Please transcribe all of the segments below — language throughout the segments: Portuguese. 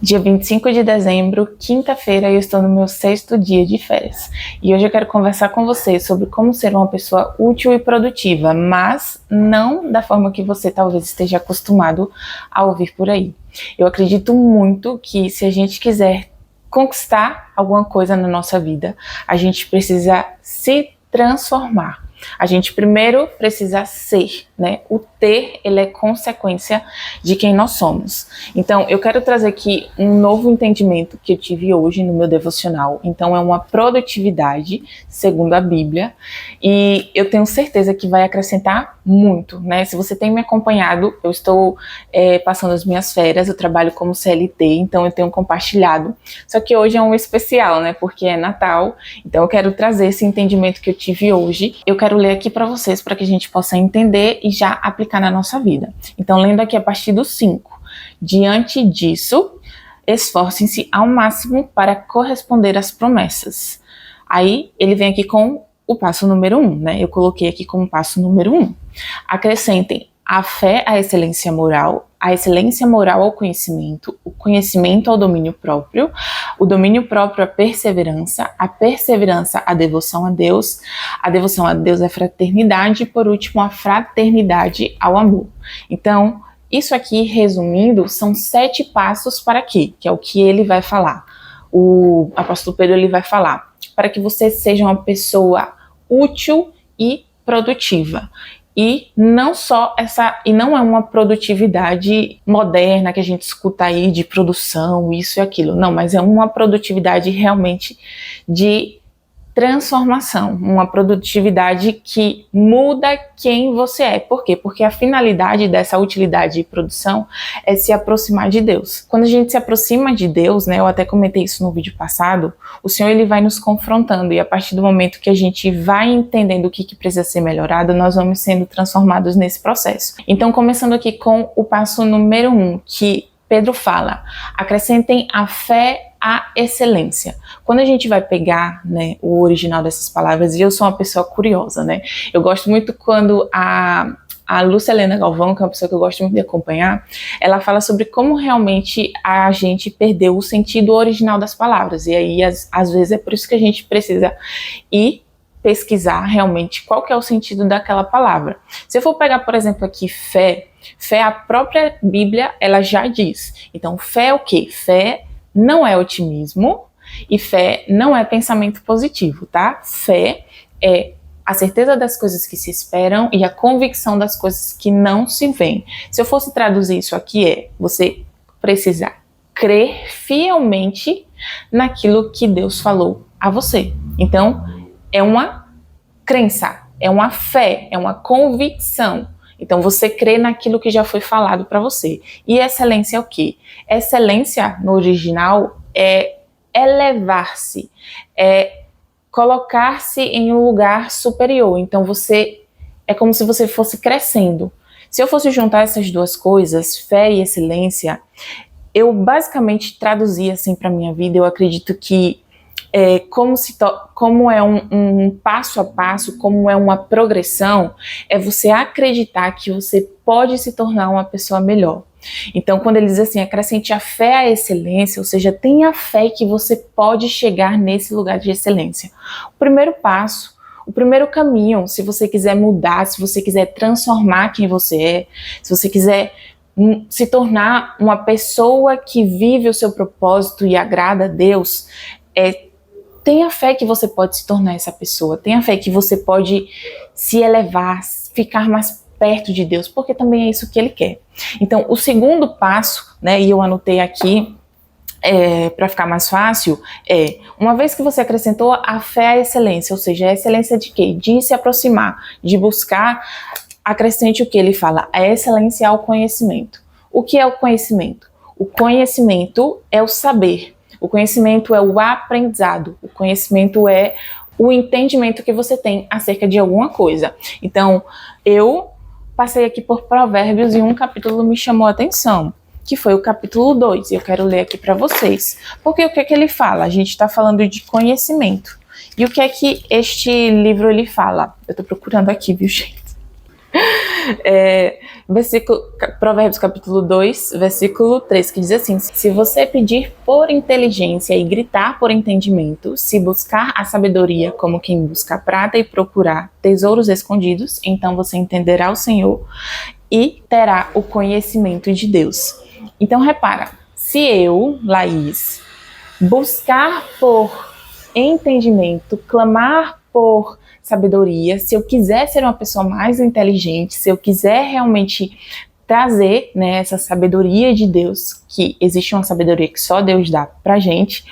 Dia 25 de dezembro, quinta-feira, eu estou no meu 6º dia de férias. E hoje eu quero conversar com você sobre como ser uma pessoa útil e produtiva, mas não da forma que você talvez esteja acostumado a ouvir por aí. Eu acredito muito que se a gente quiser conquistar alguma coisa na nossa vida, a gente precisa se transformar. A gente primeiro precisa ser, né? O ter, ele é consequência de quem nós somos. Então, eu quero trazer aqui um novo entendimento que eu tive hoje no meu devocional. Então, é uma produtividade, segundo a Bíblia, e eu tenho certeza que vai acrescentar muito, né? Se você tem me acompanhado, eu estou passando as minhas férias, eu trabalho como CLT, então eu tenho compartilhado. Só que hoje é um especial, né? Porque é Natal, então eu quero trazer esse entendimento que eu tive hoje. Eu quero ler aqui para vocês, para que a gente possa entender e já aplicar na nossa vida. Então, lendo aqui a partir do 5. Diante disso, esforcem-se ao máximo para corresponder às promessas. Aí, ele vem aqui com o passo número 1, né? Eu coloquei aqui como passo número 1. Acrescentem a fé à excelência moral, a excelência moral ao conhecimento, o conhecimento ao domínio próprio, o domínio próprio à perseverança, a perseverança à devoção a Deus é fraternidade e, por último, a fraternidade ao amor. Então, isso aqui, resumindo, são 7 passos para quê? Que é o que ele vai falar. O apóstolo Pedro ele vai falar para que você seja uma pessoa útil e produtiva. E não só e não é uma produtividade moderna que a gente escuta aí de produção, isso e aquilo. Não, mas é uma produtividade realmente de transformação, uma produtividade que muda quem você é. Por quê? Porque a finalidade dessa utilidade e produção é se aproximar de Deus. Quando a gente se aproxima de Deus, né, eu até comentei isso no vídeo passado, o Senhor ele vai nos confrontando e a partir do momento que a gente vai entendendo o que precisa ser melhorado, nós vamos sendo transformados nesse processo. Então, começando aqui com o passo número 1, que Pedro fala, acrescentem a fé à excelência. Quando a gente vai pegar, né, o original dessas palavras, e eu sou uma pessoa curiosa, né, eu gosto muito quando a Lúcia Helena Galvão, que é uma pessoa que eu gosto muito de acompanhar, ela fala sobre como realmente a gente perdeu o sentido original das palavras, e aí às vezes é por isso que a gente precisa ir pesquisar realmente qual que é o sentido daquela palavra. Se eu for pegar, por exemplo, aqui fé, a própria Bíblia, ela já diz. Então, fé é o quê? Fé não é otimismo e fé não é pensamento positivo, tá? Fé é a certeza das coisas que se esperam e a convicção das coisas que não se veem. Se eu fosse traduzir isso aqui, você precisa crer fielmente naquilo que Deus falou a você. Então, é uma crença, é uma fé, é uma convicção. Então, você crê naquilo que já foi falado para você. E excelência é o quê? Excelência, no original, é elevar-se, é colocar-se em um lugar superior. Então, é como se você fosse crescendo. Se eu fosse juntar essas duas coisas, fé e excelência, eu basicamente traduzi assim para minha vida. Eu acredito que como é um passo a passo, como é uma progressão, é você acreditar que você pode se tornar uma pessoa melhor. Então, quando ele diz assim, acrescente a fé à excelência, ou seja, tenha fé que você pode chegar nesse lugar de excelência. O primeiro passo, o primeiro caminho, se você quiser mudar, se você quiser transformar quem você é, se você quiser se tornar uma pessoa que vive o seu propósito e agrada a Deus, tenha fé que você pode se tornar essa pessoa, tenha fé que você pode se elevar, ficar mais perto de Deus, porque também é isso que Ele quer. Então, o segundo passo, né, e eu anotei aqui para ficar mais fácil, uma vez que você acrescentou a fé à excelência, ou seja, a excelência de quê? De se aproximar, de buscar, acrescente o que ele fala, a excelência ao conhecimento. O que é o conhecimento? O conhecimento é o saber. O conhecimento é o aprendizado, o conhecimento é o entendimento que você tem acerca de alguma coisa. Então, eu passei aqui por Provérbios e um capítulo me chamou a atenção, que foi o capítulo 2, e eu quero ler aqui para vocês. Porque o que é que ele fala? A gente está falando de conhecimento. E o que é que este livro ele fala? Eu estou procurando aqui, viu, gente? Provérbios capítulo 2, versículo 3, que diz assim: se você pedir por inteligência e gritar por entendimento, se buscar a sabedoria como quem busca a prata e procurar tesouros escondidos, então você entenderá o Senhor e terá o conhecimento de Deus. Então repara, se eu, Laís, buscar por entendimento, clamar por sabedoria, se eu quiser ser uma pessoa mais inteligente, se eu quiser realmente trazer, né, essa sabedoria de Deus, que existe uma sabedoria que só Deus dá pra gente,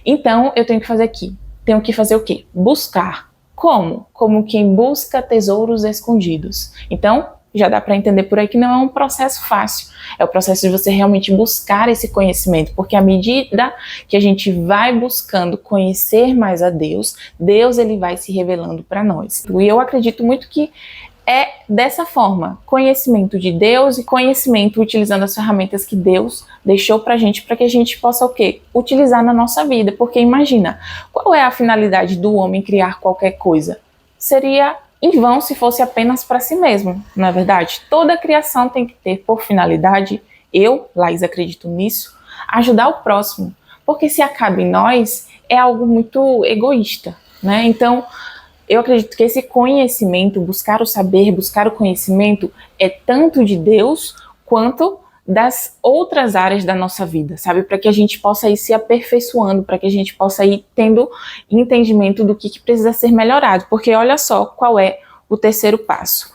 então eu tenho que fazer aqui. Tenho que fazer o quê? Buscar. Como? Como quem busca tesouros escondidos. Então, já dá para entender por aí que não é um processo fácil. É o processo de você realmente buscar esse conhecimento, porque à medida que a gente vai buscando conhecer mais a Deus, Deus ele vai se revelando para nós. E eu acredito muito que é dessa forma, conhecimento de Deus e conhecimento utilizando as ferramentas que Deus deixou pra gente, para que a gente possa o quê? Utilizar na nossa vida. Porque imagina, qual é a finalidade do homem criar qualquer coisa? Seria em vão se fosse apenas para si mesmo, não é verdade? Toda criação tem que ter por finalidade, eu, Laís, acredito nisso, ajudar o próximo. Porque se acaba em nós, é algo muito egoísta, né? Então, eu acredito que esse conhecimento, buscar o saber, buscar o conhecimento, é tanto de Deus quanto das outras áreas da nossa vida, sabe? Para que a gente possa ir se aperfeiçoando, para que a gente possa ir tendo entendimento do que precisa ser melhorado. Porque olha só qual é o terceiro passo.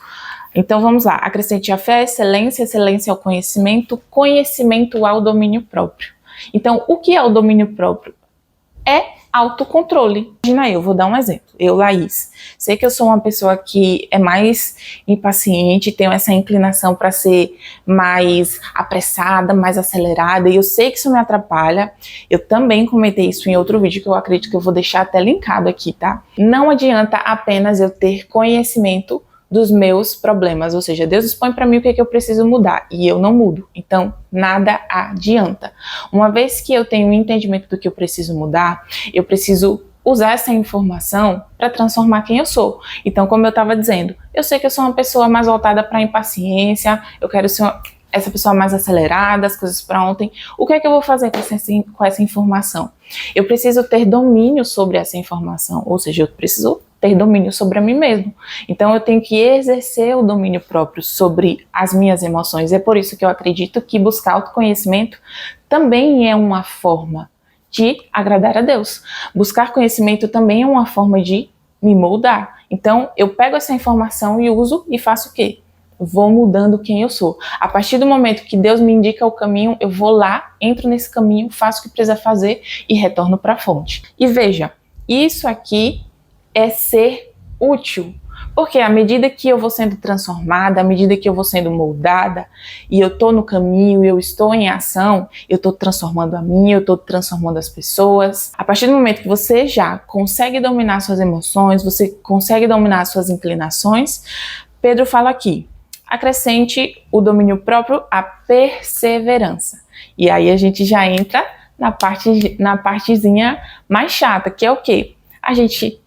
Então vamos lá, acrescente a fé, excelência ao conhecimento, conhecimento ao domínio próprio. Então, o que é o domínio próprio? É autocontrole. Imagina eu, vou dar um exemplo. Eu, Laís, sei que eu sou uma pessoa que é mais impaciente, tenho essa inclinação para ser mais apressada, mais acelerada, e eu sei que isso me atrapalha. Eu também comentei isso em outro vídeo que eu acredito que eu vou deixar até linkado aqui, tá? Não adianta apenas eu ter conhecimento dos meus problemas, ou seja, Deus expõe para mim o que é que eu preciso mudar e eu não mudo, então nada adianta. Uma vez que eu tenho um entendimento do que eu preciso mudar, eu preciso usar essa informação para transformar quem eu sou. Então, como eu estava dizendo, eu sei que eu sou uma pessoa mais voltada para a impaciência, eu quero ser essa pessoa mais acelerada, as coisas para ontem. O que é que eu vou fazer com essa informação? Eu preciso ter domínio sobre essa informação, ou seja, eu preciso ter domínio sobre a mim mesmo. Então eu tenho que exercer o domínio próprio sobre as minhas emoções. É por isso que eu acredito que buscar autoconhecimento também é uma forma de agradar a Deus. Buscar conhecimento também é uma forma de me moldar. Então eu pego essa informação e uso e faço o quê? Vou mudando quem eu sou. A partir do momento que Deus me indica o caminho, eu vou lá, entro nesse caminho, faço o que precisa fazer e retorno para a fonte. E veja, isso aqui é ser útil. Porque à medida que eu vou sendo transformada, à medida que eu vou sendo moldada, e eu estou no caminho, eu estou em ação, eu estou transformando a mim, eu estou transformando as pessoas. A partir do momento que você já consegue dominar suas emoções, você consegue dominar suas inclinações, Pedro fala aqui, acrescente o domínio próprio, a perseverança. E aí a gente já entra na partezinha mais chata, que é o quê? A gente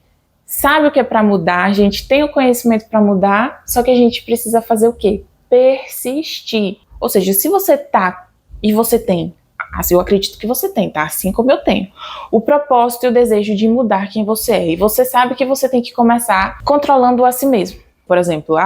sabe o que é para mudar, a gente tem o conhecimento para mudar, só que a gente precisa fazer o quê? Persistir. Ou seja, se você tá e você tem, assim, eu acredito que você tem, tá? Assim como eu tenho, o propósito e o desejo de mudar quem você é. E você sabe que você tem que começar controlando a si mesmo. Por exemplo,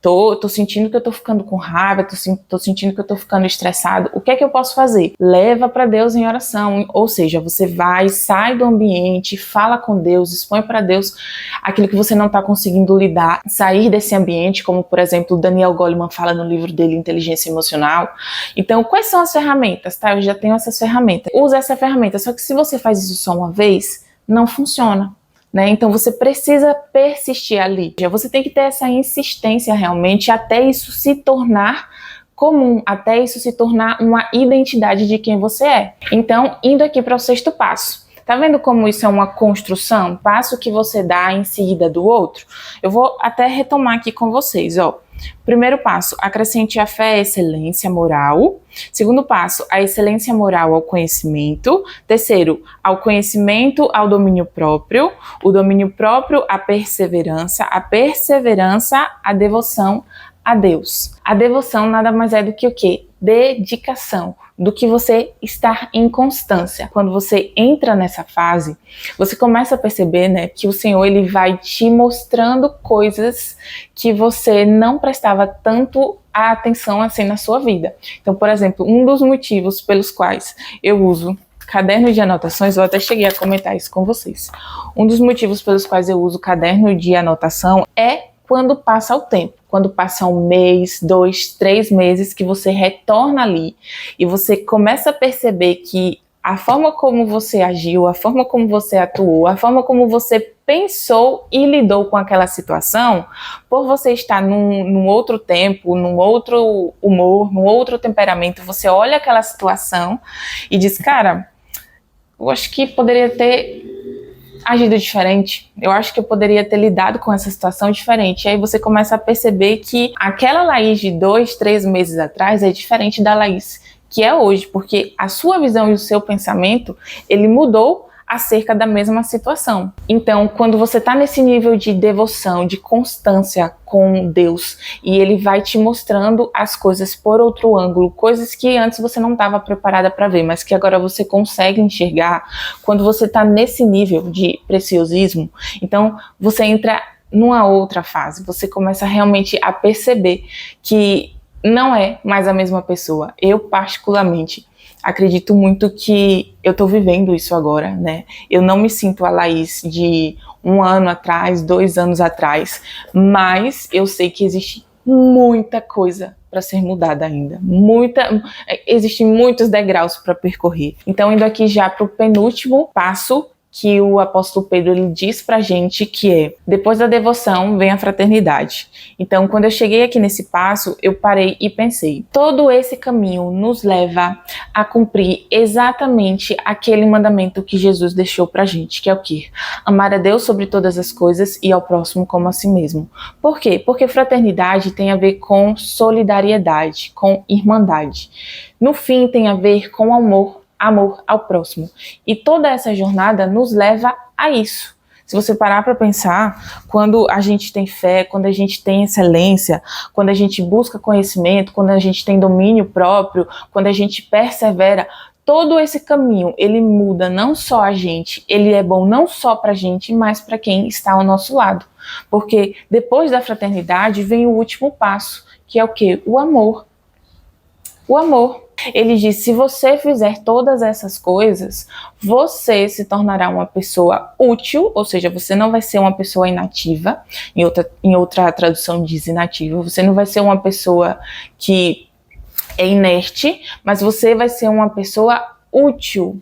tô sentindo que eu tô ficando com raiva, tô sentindo que eu tô ficando estressado. O que é que eu posso fazer? Leva para Deus em oração, ou seja, você vai, sai do ambiente, fala com Deus, expõe para Deus aquilo que você não tá conseguindo lidar, sair desse ambiente, como por exemplo, Daniel Goleman fala no livro dele, Inteligência Emocional. Então, quais são as ferramentas, tá? Eu já tenho essas ferramentas. Usa essa ferramenta, só que se você faz isso só uma vez, não funciona. Né? Então você precisa persistir ali. Você tem que ter essa insistência realmente até isso se tornar comum, até isso se tornar uma identidade de quem você é. Então, indo aqui para o sexto passo. Tá vendo como isso é uma construção? Passo que você dá em seguida do outro? Eu vou até retomar aqui com vocês, ó. Primeiro passo, acrescente a fé, a excelência moral. Segundo passo, a excelência moral ao conhecimento. Terceiro, ao conhecimento, ao domínio próprio. O domínio próprio, a perseverança. A perseverança, a devoção a Deus. A devoção nada mais é do que o quê? Dedicação, do que você estar em constância. Quando você entra nessa fase, você começa a perceber, né, que o Senhor ele vai te mostrando coisas que você não prestava tanto a atenção assim na sua vida. Então, por exemplo, um dos motivos pelos quais eu uso caderno de anotações, eu até cheguei a comentar isso com vocês. Um dos motivos pelos quais eu uso caderno de anotação é quando passa o tempo, quando passa 1 mês, 2, 3 meses, que você retorna ali e você começa a perceber que a forma como você agiu, a forma como você atuou, a forma como você pensou e lidou com aquela situação, por você estar num outro tempo, num outro humor, num outro temperamento, você olha aquela situação e diz, cara, eu acho que poderia ter agido diferente, eu acho que eu poderia ter lidado com essa situação diferente. E aí você começa a perceber que aquela Laís de 2, 3 meses atrás é diferente da Laís que é hoje, porque a sua visão e o seu pensamento, ele mudou acerca da mesma situação. Então, quando você está nesse nível de devoção, de constância com Deus, e Ele vai te mostrando as coisas por outro ângulo, coisas que antes você não estava preparada para ver, mas que agora você consegue enxergar, quando você está nesse nível de preciosismo, então você entra numa outra fase, você começa realmente a perceber que não é mais a mesma pessoa. Eu, particularmente, acredito muito que eu tô vivendo isso agora, né? Eu não me sinto a Laís de 1 ano atrás, 2 anos atrás, mas eu sei que existe muita coisa para ser mudada ainda. Existem muitos degraus para percorrer. Então, indo aqui já para o penúltimo passo, que o apóstolo Pedro ele diz pra gente que é, depois da devoção vem a fraternidade. Então, quando eu cheguei aqui nesse passo, eu parei e pensei, todo esse caminho nos leva a cumprir exatamente aquele mandamento que Jesus deixou pra gente, que é o quê? Amar a Deus sobre todas as coisas e ao próximo como a si mesmo. Por quê? Porque fraternidade tem a ver com solidariedade, com irmandade. No fim, tem a ver com amor ao próximo. E toda essa jornada nos leva a isso. Se você parar para pensar, quando a gente tem fé, quando a gente tem excelência, quando a gente busca conhecimento, quando a gente tem domínio próprio, quando a gente persevera, todo esse caminho, ele muda não só a gente, ele é bom não só para a gente, mas para quem está ao nosso lado. Porque depois da fraternidade vem o último passo, que é o quê? O amor. O amor. Ele diz, se você fizer todas essas coisas, você se tornará uma pessoa útil, ou seja, você não vai ser uma pessoa inativa, em outra tradução diz inativa, você não vai ser uma pessoa que é inerte, mas você vai ser uma pessoa útil.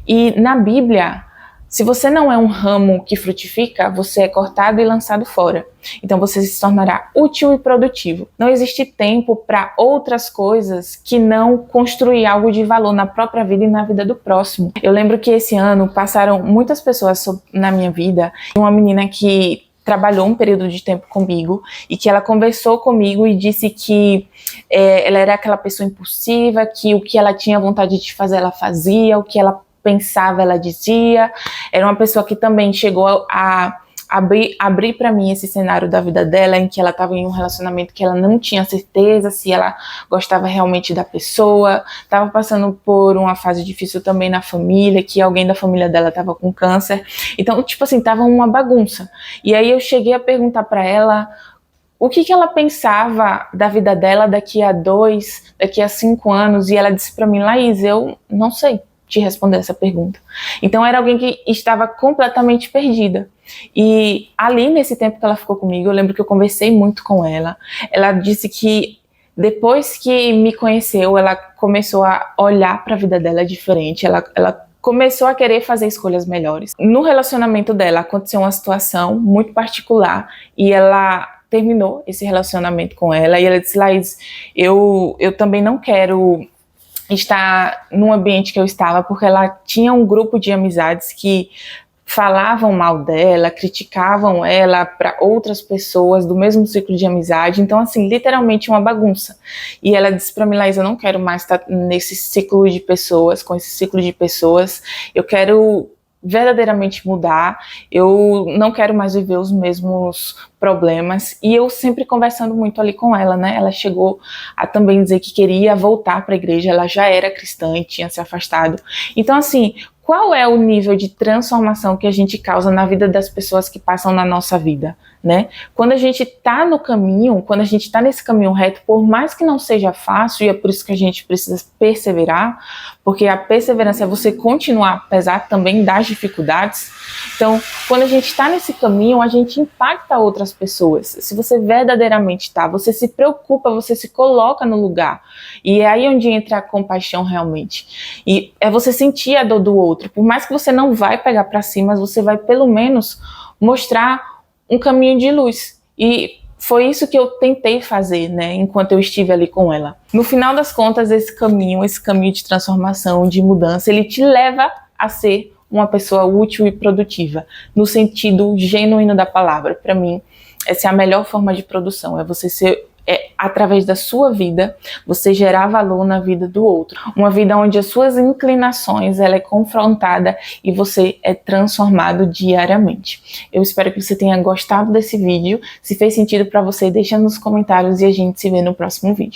E na Bíblia, se você não é um ramo que frutifica, você é cortado e lançado fora. Então você se tornará útil e produtivo. Não existe tempo para outras coisas que não construir algo de valor na própria vida e na vida do próximo. Eu lembro que esse ano passaram muitas pessoas na minha vida. Uma menina que trabalhou um período de tempo comigo e que ela conversou comigo e disse que ela era aquela pessoa impulsiva, que o que ela tinha vontade de fazer ela fazia, o que ela pensava, ela dizia. Era uma pessoa que também chegou a abrir para mim esse cenário da vida dela, em que ela estava em um relacionamento que ela não tinha certeza se ela gostava realmente da pessoa, estava passando por uma fase difícil também na família, que alguém da família dela estava com câncer. Então, tipo assim, tava uma bagunça. E aí eu cheguei a perguntar para ela o que ela pensava da vida dela daqui a 2, daqui a 5 anos, e ela disse para mim, Laís, eu não sei te responder essa pergunta. Então era alguém que estava completamente perdida. E ali nesse tempo que ela ficou comigo, eu lembro que eu conversei muito com ela. Ela disse que depois que me conheceu, ela começou a olhar para a vida dela diferente. Ela começou a querer fazer escolhas melhores. No relacionamento dela aconteceu uma situação muito particular e ela terminou esse relacionamento com ela. E ela disse, Laís, eu também não quero estar num ambiente que eu estava, porque ela tinha um grupo de amizades que falavam mal dela, criticavam ela para outras pessoas do mesmo ciclo de amizade, então assim, literalmente uma bagunça. E ela disse para mim, Laís, eu não quero mais estar nesse ciclo de pessoas, com esse ciclo de pessoas, eu quero verdadeiramente mudar, eu não quero mais viver os mesmos problemas, e eu sempre conversando muito ali com ela, né, ela chegou a também dizer que queria voltar para a igreja, ela já era cristã e tinha se afastado. Então, assim, qual é o nível de transformação que a gente causa na vida das pessoas que passam na nossa vida, né? Quando a gente está no caminho, quando a gente está nesse caminho reto, por mais que não seja fácil, e é por isso que a gente precisa perseverar, porque a perseverança é você continuar, apesar também das dificuldades. Então, quando a gente está nesse caminho, a gente impacta outras pessoas. Se você verdadeiramente está, você se preocupa, você se coloca no lugar. E é aí onde entra a compaixão realmente. E é você sentir a dor do outro. Por mais que você não vai pegar para cima, mas você vai pelo menos mostrar um caminho de luz. E foi isso que eu tentei fazer, né, enquanto eu estive ali com ela. No final das contas, esse caminho de transformação, de mudança, ele te leva a ser uma pessoa útil e produtiva, no sentido genuíno da palavra. Para mim, essa é a melhor forma de produção, é você ser, através da sua vida, você gerar valor na vida do outro. Uma vida onde as suas inclinações, ela é confrontada e você é transformado diariamente. Eu espero que você tenha gostado desse vídeo. Se fez sentido para você, deixa nos comentários e a gente se vê no próximo vídeo.